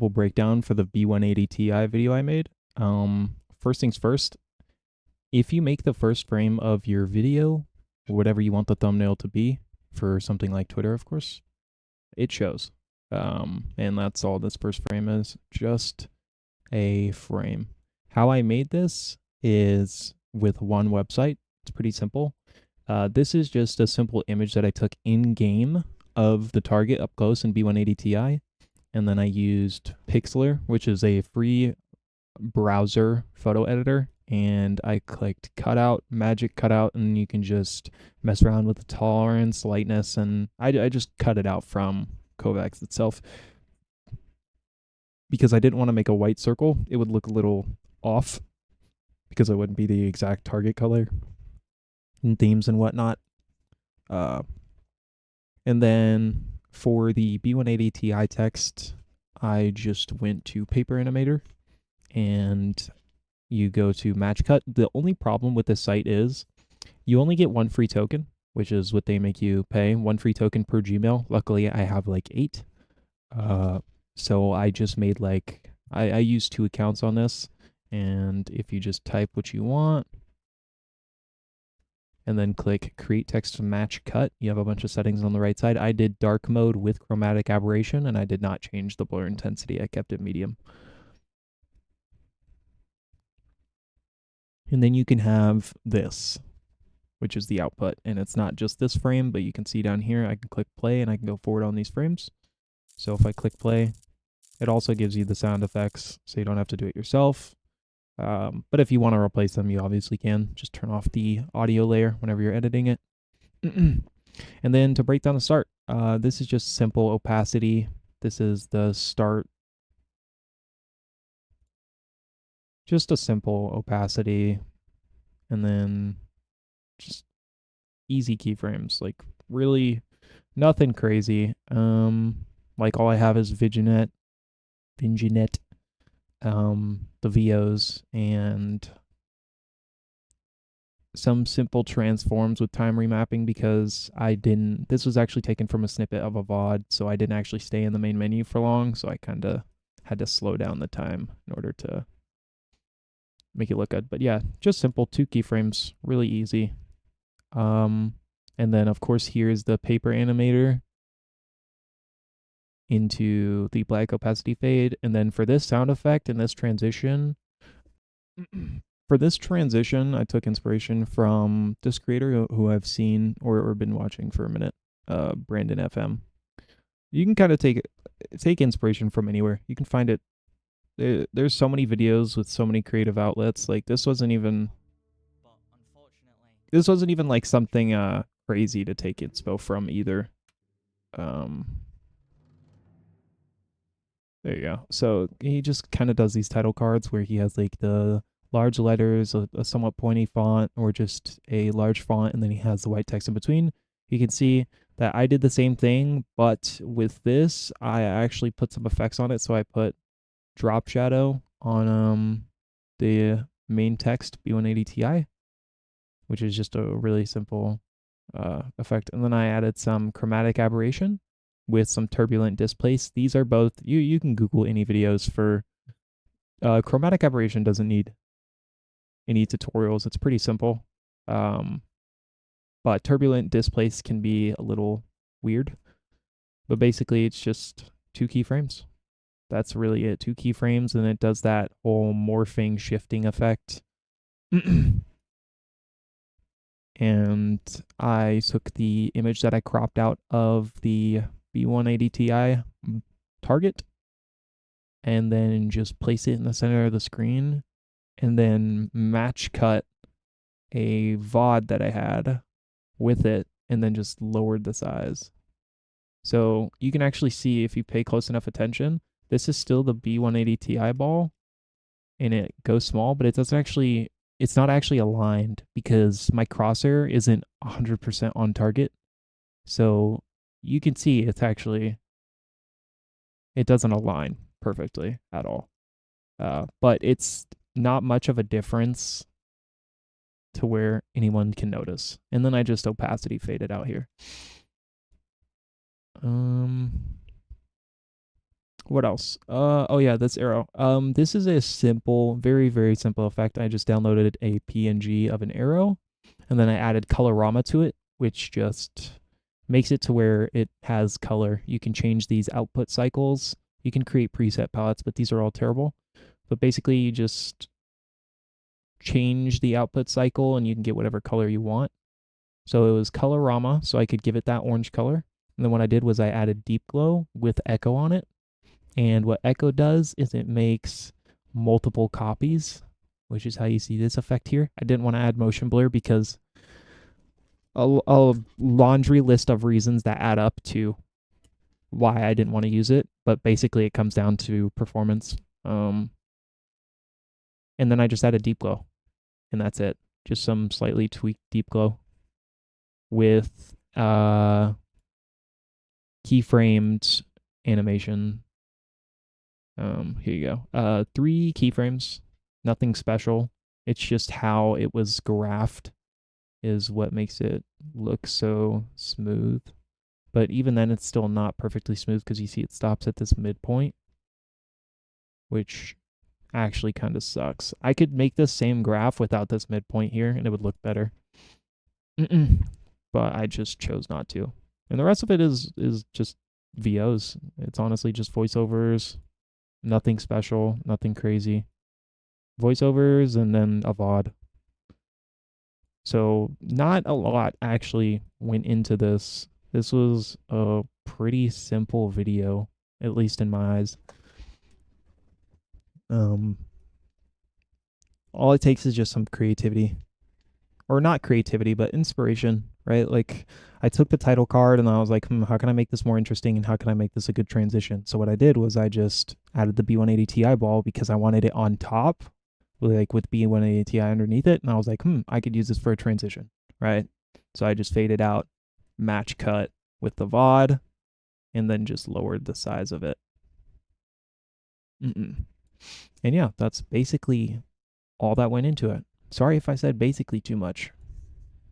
simple breakdown for the B180TI video I made. First things first, if you make the first frame of your video, whatever you want the thumbnail to be, for something like Twitter, of course, it shows. And that's all this first frame is, just a frame. How I made this is with one website. It's pretty simple. This is just a simple image that I took in-game of the target up close in B180TI. And then I used Pixlr, which is a free browser photo editor. And I clicked cutout, magic cutout, and you can just mess around with the tolerance, lightness, and I just cut it out from Kovacs itself because I didn't want to make a white circle. It would look a little off because it wouldn't be the exact target color and themes and whatnot. And then for the B180TI text, I just went to Paper Animator and you go to match cut. The only problem with this site is you only get one free token, which is what they make you pay, one free token per Gmail. Luckily, I have like 8. So I just made like, I used 2 accounts on this. And if you just type what you want and then click create text match cut, you have a bunch of settings on the right side. I did dark mode with chromatic aberration and I did not change the blur intensity. I kept it medium. And then you can have this, which is the output. And it's not just this frame, but you can see down here, I can click play and I can go forward on these frames. So if I click play, it also gives you the sound effects, so you don't have to do it yourself. But if you want to replace them, you obviously can. Just turn off the audio layer whenever you're editing it. And then to break down the start, this is just simple opacity. This is the start. Just a simple opacity. And then just easy keyframes. Like really nothing crazy. Like all I have is Vignette, the VOs, and some simple transforms with time remapping because this was actually taken from a snippet of a VOD, so I didn't actually stay in the main menu for long, so I kind of had to slow down the time in order to make it look good. But yeah, just simple 2 keyframes, really easy. And then of course here's the Paper Animator into the black opacity fade. And then for this sound effect and this transition, I took inspiration from this creator who I've seen or been watching for a minute, Brandon FM. You can kind of take inspiration from anywhere. You can find it. There's so many videos with so many creative outlets. Like this wasn't even like something crazy to take inspo from either. There you go. So he just kind of does these title cards where he has like the large letters, a somewhat pointy font, or just a large font, and then he has the white text in between. You can see that I did the same thing, but with this, I actually put some effects on it. So I put drop shadow on the main text B180TI, which is just a really simple effect. And then I added some chromatic aberration with some turbulent displace. These are both, you can Google any videos for chromatic aberration. Doesn't need any tutorials. It's pretty simple. But turbulent displace can be a little weird. But basically it's just 2 keyframes. That's really it. 2 keyframes, and it does that whole morphing shifting effect. And I took the image that I cropped out of the B180TI target and then just place it in the center of the screen and then match cut a VOD that I had with it and then just lowered the size. So you can actually see, if you pay close enough attention, this is still the B180TI ball and it goes small, but it's not actually aligned because my crosshair isn't 100% on target. So you can see it doesn't align perfectly at all. But it's not much of a difference to where anyone can notice. And then I just opacity faded out here. What else? Oh yeah, this arrow. This is a simple, very, very simple effect. I just downloaded a PNG of an arrow, and then I added Colorama to it, which just makes it to where it has color. You can change these output cycles. You can create preset palettes, but these are all terrible. But basically, you just change the output cycle and you can get whatever color you want. So it was Colorama, so I could give it that orange color. And then what I did was I added Deep Glow with Echo on it. And what Echo does is it makes multiple copies, which is how you see this effect here. I didn't want to add motion blur because a laundry list of reasons that add up to why I didn't want to use it. But basically, it comes down to performance. And then I just added Deep Glow, and that's it. Just some slightly tweaked Deep Glow with keyframed animation. Here you go. 3 keyframes, nothing special. It's just how it was graphed is what makes it look so smooth. But even then, it's still not perfectly smooth because you see it stops at this midpoint, which actually kind of sucks. I could make this same graph without this midpoint here, and it would look better. But I just chose not to. And the rest of it is just VOs. It's honestly just voiceovers, nothing special, nothing crazy. Voiceovers and then a VOD. So not a lot actually went into this. This was a pretty simple video, at least in my eyes. All it takes is just some creativity. Or not creativity, but inspiration, right? Like I took the title card and I was like, how can I make this more interesting and how can I make this a good transition? So what I did was I just added the B180TI ball because I wanted it on top, like with B180TI underneath it. And I was like, I could use this for a transition, right? So I just faded out, match cut with the VOD, and then just lowered the size of it. And yeah, that's basically all that went into it. Sorry if I said basically too much.